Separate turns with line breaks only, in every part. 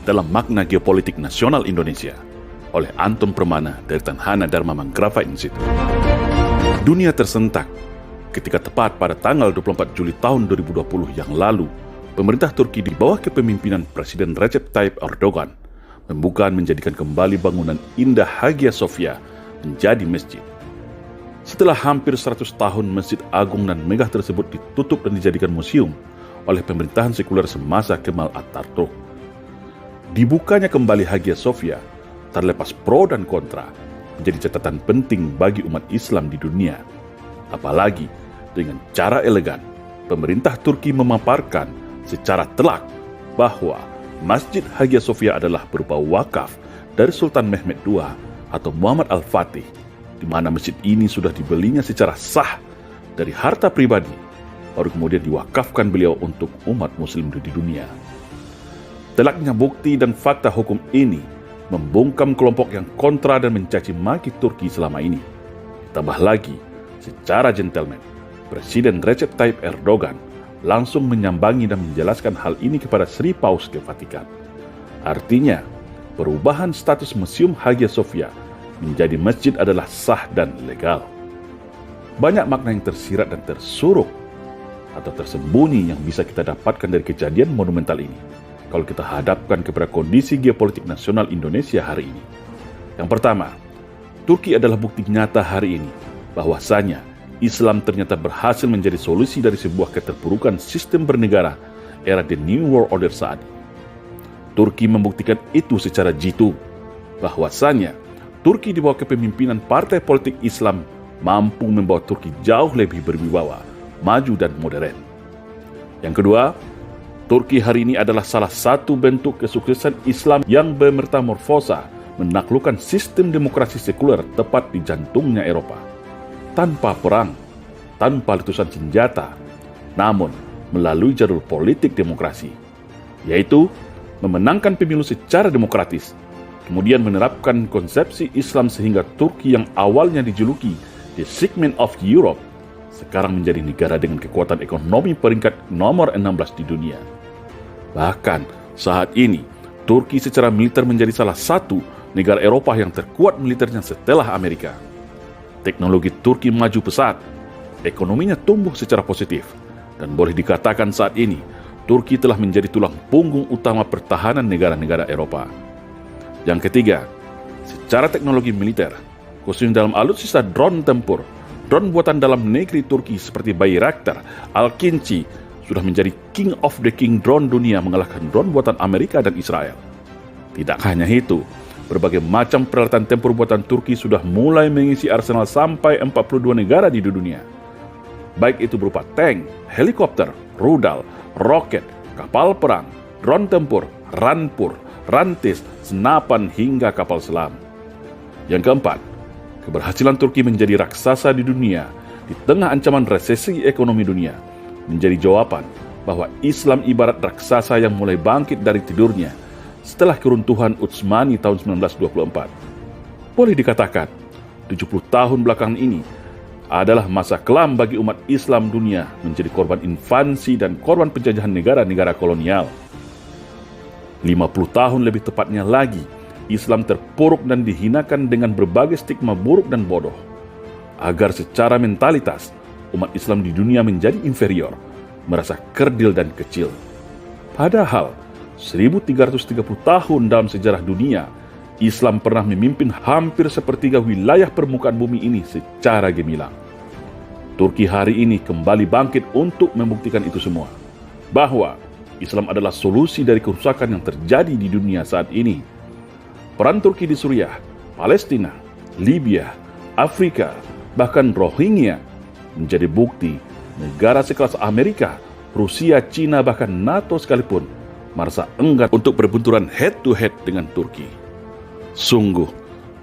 dalam makna geopolitik nasional Indonesia oleh Anton Permana dari Tanhana Dharma Manggrava Institute. Dunia tersentak ketika tepat pada tanggal 24 Juli tahun 2020 yang lalu, pemerintah Turki di bawah kepemimpinan Presiden Recep Tayyip Erdogan membuka dan menjadikan kembali bangunan indah Hagia Sophia menjadi masjid. Setelah hampir 100 tahun Masjid Agung dan megah tersebut ditutup dan dijadikan museum oleh pemerintahan sekuler semasa Kemal Atatürk. Dibukanya kembali Hagia Sophia, terlepas pro dan kontra, menjadi catatan penting bagi umat Islam di dunia. Apalagi dengan cara elegan, pemerintah Turki memaparkan secara telak bahwa Masjid Hagia Sophia adalah berupa wakaf dari Sultan Mehmed II atau Muhammad Al-Fatih, di mana masjid ini sudah dibelinya secara sah dari harta pribadi, baru kemudian diwakafkan beliau untuk umat muslim di dunia. Telaknya bukti dan fakta hukum ini membungkam kelompok yang kontra dan mencaci maki Turki selama ini. Ditambah lagi, secara gentleman, Presiden Recep Tayyip Erdogan langsung menyambangi dan menjelaskan hal ini kepada Sri Paus ke Vatikan. Artinya, perubahan status Museum Hagia Sophia menjadi masjid adalah sah dan legal. Banyak makna yang tersirat dan tersuruh atau tersembunyi yang bisa kita dapatkan dari kejadian monumental ini kalau kita hadapkan kepada kondisi geopolitik nasional Indonesia hari ini. Yang pertama, Turki adalah bukti nyata hari ini bahwasanya Islam ternyata berhasil menjadi solusi dari sebuah keterpurukan sistem bernegara era The New World Order saat ini. Turki membuktikan itu secara jitu bahwasanya Turki di bawah kepemimpinan partai politik Islam mampu membawa Turki jauh lebih berwibawa, maju dan modern. Yang kedua, Turki hari ini adalah salah satu bentuk kesuksesan Islam yang bermetamorfosa menaklukkan sistem demokrasi sekuler tepat di jantungnya Eropa. Tanpa perang, tanpa letusan senjata, namun melalui jalur politik demokrasi, yaitu memenangkan pemilu secara demokratis, kemudian menerapkan konsepsi Islam sehingga Turki yang awalnya dijuluki the segment of Europe, sekarang menjadi negara dengan kekuatan ekonomi peringkat nomor 16 di dunia. Bahkan saat ini, Turki secara militer menjadi salah satu negara Eropa yang terkuat militernya setelah Amerika. Teknologi Turki maju pesat, ekonominya tumbuh secara positif, dan boleh dikatakan saat ini, Turki telah menjadi tulang punggung utama pertahanan negara-negara Eropa. Yang ketiga, secara teknologi militer, khususnya dalam alutsista drone tempur, drone buatan dalam negeri Turki seperti Bayraktar, Al-Kinci sudah menjadi king of the king drone dunia mengalahkan drone buatan Amerika dan Israel. Tidak hanya itu, berbagai macam peralatan tempur buatan Turki sudah mulai mengisi arsenal sampai 42 negara di dunia. Baik itu berupa tank, helikopter, rudal, roket, kapal perang, drone tempur, rampur, rantis, senapan hingga kapal selam. Yang keempat, keberhasilan Turki menjadi raksasa di dunia di tengah ancaman resesi ekonomi dunia menjadi jawaban bahwa Islam ibarat raksasa yang mulai bangkit dari tidurnya setelah keruntuhan Utsmani tahun 1924. Boleh dikatakan, 70 tahun belakangan ini adalah masa kelam bagi umat Islam dunia menjadi korban invasi dan korban penjajahan negara-negara kolonial. 50 tahun lebih tepatnya lagi, Islam terpuruk dan dihinakan dengan berbagai stigma buruk dan bodoh. Agar secara mentalitas, umat Islam di dunia menjadi inferior, merasa kerdil dan kecil. Padahal, 1330 tahun dalam sejarah dunia, Islam pernah memimpin hampir sepertiga wilayah permukaan bumi ini secara gemilang. Turki hari ini kembali bangkit untuk membuktikan itu semua, bahwa Islam adalah solusi dari kerusakan yang terjadi di dunia saat ini. Peran Turki di Suriah, Palestina, Libya, Afrika, bahkan Rohingya menjadi bukti negara sekelas Amerika, Rusia, Cina, bahkan NATO sekalipun merasa enggan untuk berbenturan head to head dengan Turki. Sungguh,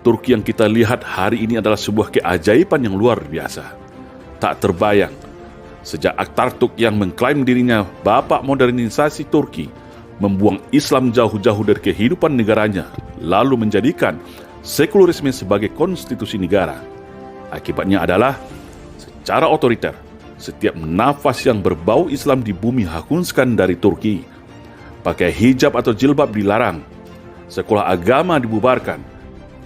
Turki yang kita lihat hari ini adalah sebuah keajaiban yang luar biasa. Tak terbayang, sejak Atatürk yang mengklaim dirinya bapak modernisasi Turki, membuang Islam jauh-jauh dari kehidupan negaranya, lalu menjadikan sekularisme sebagai konstitusi negara. Akibatnya adalah, secara otoriter, setiap nafas yang berbau Islam di bumi hanguskan dari Turki. Pakai hijab atau jilbab dilarang. Sekolah agama dibubarkan.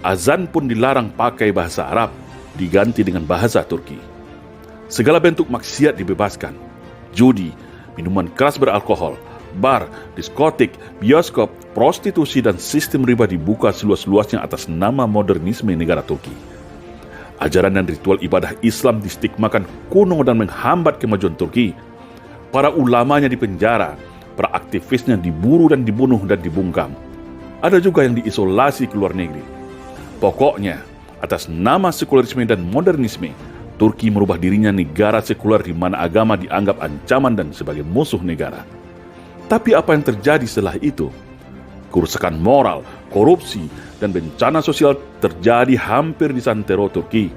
Azan pun dilarang pakai bahasa Arab, diganti dengan bahasa Turki. Segala bentuk maksiat dibebaskan. Judi, minuman keras beralkohol, bar, diskotik, bioskop, prostitusi, dan sistem riba dibuka seluas-luasnya atas nama modernisme negara Turki. Ajaran dan ritual ibadah Islam distigmakan kuno dan menghambat kemajuan Turki. Para ulamanya dipenjara, para aktivisnya diburu dan dibunuh dan dibungkam. Ada juga yang diisolasi ke luar negeri. Pokoknya, atas nama sekularisme dan modernisme, Turki merubah dirinya negara sekuler di mana agama dianggap ancaman dan sebagai musuh negara. Tapi apa yang terjadi setelah itu? Kerusakan moral, korupsi, dan bencana sosial terjadi hampir di santero Turki.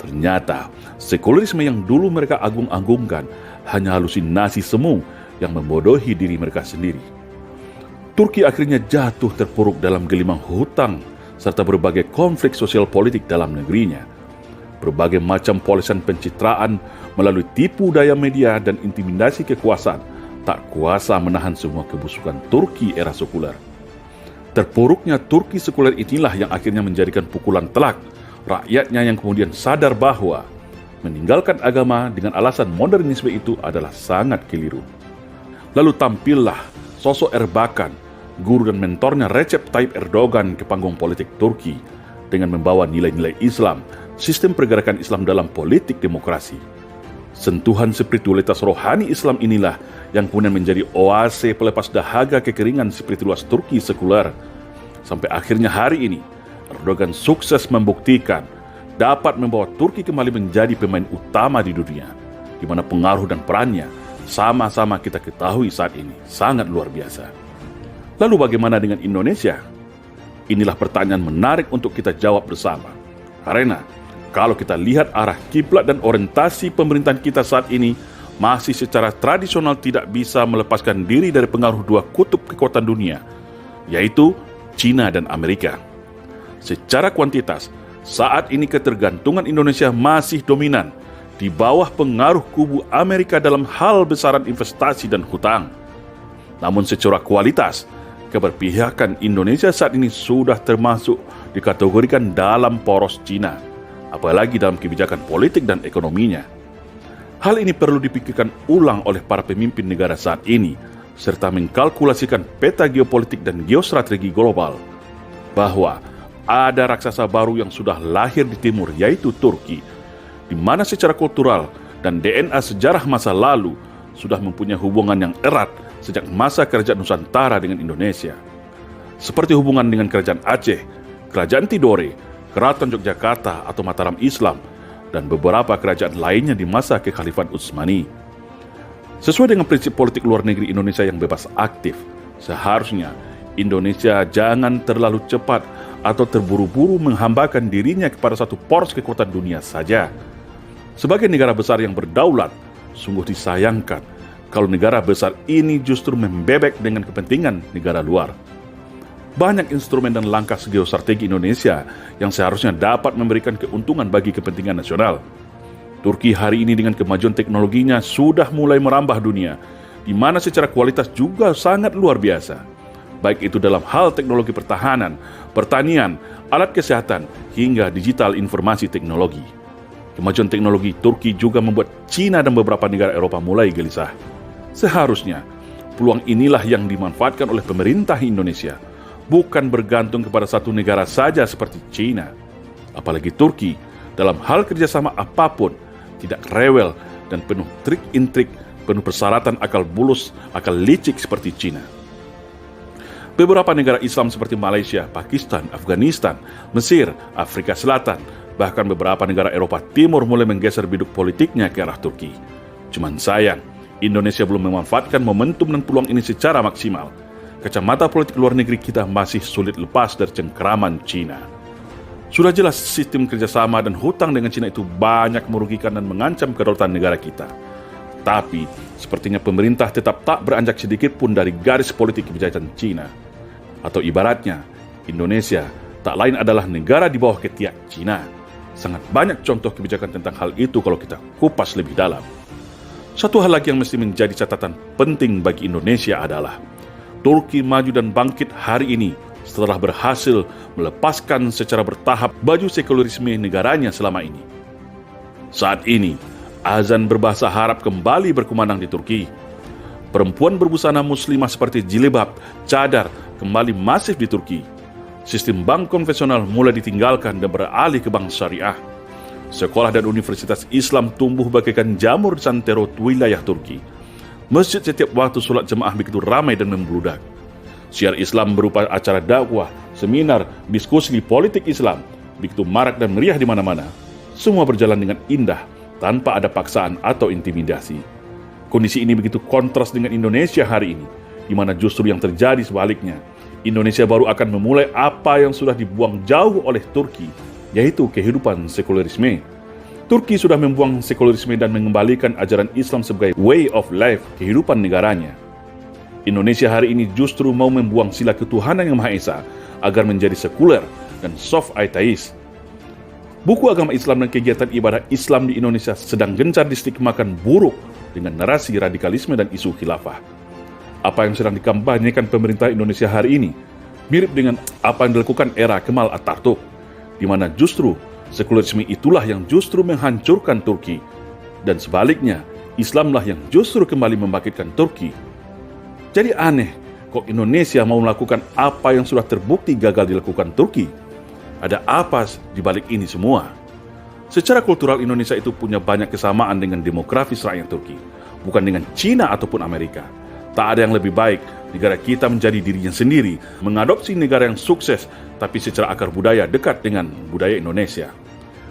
Ternyata, sekularisme yang dulu mereka agung-agungkan hanya halusinasi semu yang membodohi diri mereka sendiri. Turki akhirnya jatuh terpuruk dalam gelimang hutang serta berbagai konflik sosial politik dalam negerinya. Berbagai macam polesan pencitraan melalui tipu daya media dan intimidasi kekuasaan tak kuasa menahan semua kebusukan Turki era sekuler. Terpuruknya Turki sekuler inilah yang akhirnya menjadikan pukulan telak rakyatnya yang kemudian sadar bahwa meninggalkan agama dengan alasan modernisme itu adalah sangat keliru. Lalu tampillah sosok Erbakan, guru dan mentornya Recep Tayyip Erdogan ke panggung politik Turki dengan membawa nilai-nilai Islam, sistem pergerakan Islam dalam politik demokrasi. Sentuhan spiritualitas rohani Islam inilah yang kemudian menjadi oase pelepas dahaga kekeringan spiritualitas Turki sekuler. Sampai akhirnya hari ini, Erdogan sukses membuktikan dapat membawa Turki kembali menjadi pemain utama di dunia, di mana pengaruh dan perannya sama-sama kita ketahui saat ini sangat luar biasa. Lalu bagaimana dengan Indonesia? Inilah pertanyaan menarik untuk kita jawab bersama. Karena kalau kita lihat arah kiblat dan orientasi pemerintahan kita saat ini masih secara tradisional tidak bisa melepaskan diri dari pengaruh dua kutub kekuatan dunia, yaitu China dan Amerika. Secara kuantitas, saat ini ketergantungan Indonesia masih dominan di bawah pengaruh kubu Amerika dalam hal besaran investasi dan hutang. Namun secara kualitas, keberpihakan Indonesia saat ini sudah termasuk dikategorikan dalam poros China, apalagi dalam kebijakan politik dan ekonominya. Hal ini perlu dipikirkan ulang oleh para pemimpin negara saat ini, serta mengkalkulasikan peta geopolitik dan geostrategi global, bahwa ada raksasa baru yang sudah lahir di timur, yaitu Turki, di mana secara kultural dan DNA sejarah masa lalu sudah mempunyai hubungan yang erat sejak masa kerajaan Nusantara dengan Indonesia. Seperti hubungan dengan kerajaan Aceh, kerajaan Tidore, keraton Yogyakarta atau Mataram Islam, dan beberapa kerajaan lainnya di masa Kekhalifahan Utsmani. Sesuai dengan prinsip politik luar negeri Indonesia yang bebas aktif, seharusnya Indonesia jangan terlalu cepat atau terburu-buru menghambakan dirinya kepada satu poros kekuatan dunia saja. Sebagai negara besar yang berdaulat, sungguh disayangkan kalau negara besar ini justru membebek dengan kepentingan negara luar. Banyak instrumen dan langkah geostrategi Indonesia yang seharusnya dapat memberikan keuntungan bagi kepentingan nasional. Turki hari ini dengan kemajuan teknologinya sudah mulai merambah dunia, di mana secara kualitas juga sangat luar biasa. Baik itu dalam hal teknologi pertahanan, pertanian, alat kesehatan, hingga digital informasi teknologi. Kemajuan teknologi Turki juga membuat China dan beberapa negara Eropa mulai gelisah. Seharusnya, peluang inilah yang dimanfaatkan oleh pemerintah Indonesia, bukan bergantung kepada satu negara saja seperti China. Apalagi Turki, dalam hal kerjasama apapun, tidak rewel dan penuh trik-intrik, penuh persyaratan akal bulus, akal licik seperti China. Beberapa negara Islam seperti Malaysia, Pakistan, Afghanistan, Mesir, Afrika Selatan, bahkan beberapa negara Eropa Timur mulai menggeser biduk politiknya ke arah Turki. Cuman sayang, Indonesia belum memanfaatkan momentum dan peluang ini secara maksimal. Kacamata politik luar negeri kita masih sulit lepas dari cengkeraman China. Sudah jelas sistem kerjasama dan hutang dengan China itu banyak merugikan dan mengancam kedaulatan negara kita. Tapi, sepertinya pemerintah tetap tak beranjak sedikit pun dari garis politik kebijakan China. Atau ibaratnya, Indonesia tak lain adalah negara di bawah ketiak China. Sangat banyak contoh kebijakan tentang hal itu kalau kita kupas lebih dalam. Satu hal lagi yang mesti menjadi catatan penting bagi Indonesia adalah Turki maju dan bangkit hari ini setelah berhasil melepaskan secara bertahap baju sekularisme negaranya selama ini. Saat ini, azan berbahasa Arab kembali berkumandang di Turki. Perempuan berbusana muslimah seperti jilbab, cadar kembali masif di Turki. Sistem bank konvensional mulai ditinggalkan dan beralih ke bank syariah. Sekolah dan universitas Islam tumbuh bagaikan jamur santero wilayah Turki. Masjid setiap waktu sholat jemaah begitu ramai dan membludak. Syiar Islam berupa acara dakwah, seminar, diskusi politik Islam begitu marak dan meriah di mana-mana. Semua berjalan dengan indah tanpa ada paksaan atau intimidasi. Kondisi ini begitu kontras dengan Indonesia hari ini, di mana justru yang terjadi sebaliknya. Indonesia baru akan memulai apa yang sudah dibuang jauh oleh Turki, yaitu kehidupan sekularisme. Turki sudah membuang sekularisme dan mengembalikan ajaran Islam sebagai way of life, kehidupan negaranya. Indonesia hari ini justru mau membuang sila ketuhanan yang Maha Esa agar menjadi sekuler dan soft atheist. Buku agama Islam dan kegiatan ibadah Islam di Indonesia sedang gencar distigmakan buruk dengan narasi radikalisme dan isu khilafah. Apa yang sedang dikampanyekan pemerintah Indonesia hari ini mirip dengan apa yang dilakukan era Kemal Atatürk, di mana justru sekularisme itulah yang justru menghancurkan Turki, dan sebaliknya Islamlah yang justru kembali membangkitkan Turki. Jadi aneh, kok Indonesia mau melakukan apa yang sudah terbukti gagal dilakukan Turki? Ada apa di balik ini semua? Secara kultural Indonesia itu punya banyak kesamaan dengan demografis rakyat Turki, bukan dengan Cina ataupun Amerika. Tak ada yang lebih baik negara kita menjadi dirinya sendiri, mengadopsi negara yang sukses, tapi secara akar budaya dekat dengan budaya Indonesia.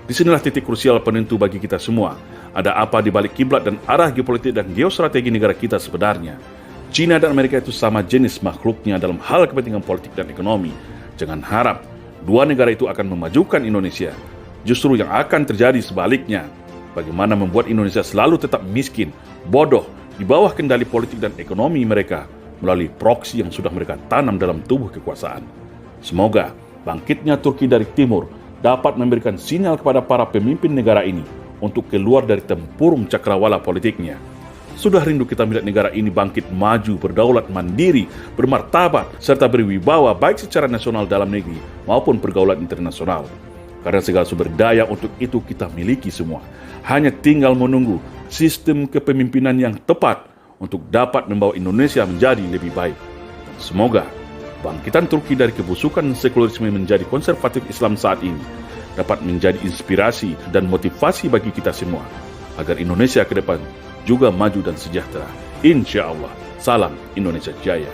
Disinilah titik krusial penentu bagi kita semua. Ada apa di balik kiblat dan arah geopolitik dan geostrategi negara kita sebenarnya? Cina dan Amerika itu sama jenis makhluknya dalam hal kepentingan politik dan ekonomi. Jangan harap dua negara itu akan memajukan Indonesia. Justru yang akan terjadi sebaliknya. Bagaimana membuat Indonesia selalu tetap miskin, bodoh, di bawah kendali politik dan ekonomi mereka melalui proksi yang sudah mereka tanam dalam tubuh kekuasaan. Semoga bangkitnya Turki dari timur dapat memberikan sinyal kepada para pemimpin negara ini untuk keluar dari tempurung cakrawala politiknya. Sudah rindu kita melihat negara ini bangkit maju, berdaulat mandiri, bermartabat, serta berwibawa baik secara nasional dalam negeri maupun pergaulan internasional. Karena segala sumber daya untuk itu kita miliki semua. Hanya tinggal menunggu sistem kepemimpinan yang tepat untuk dapat membawa Indonesia menjadi lebih baik. Semoga bangkitan Turki dari kebusukan sekularisme menjadi konservatif Islam saat ini dapat menjadi inspirasi dan motivasi bagi kita semua agar Indonesia ke depan juga maju dan sejahtera. Insya Allah. Salam Indonesia Jaya.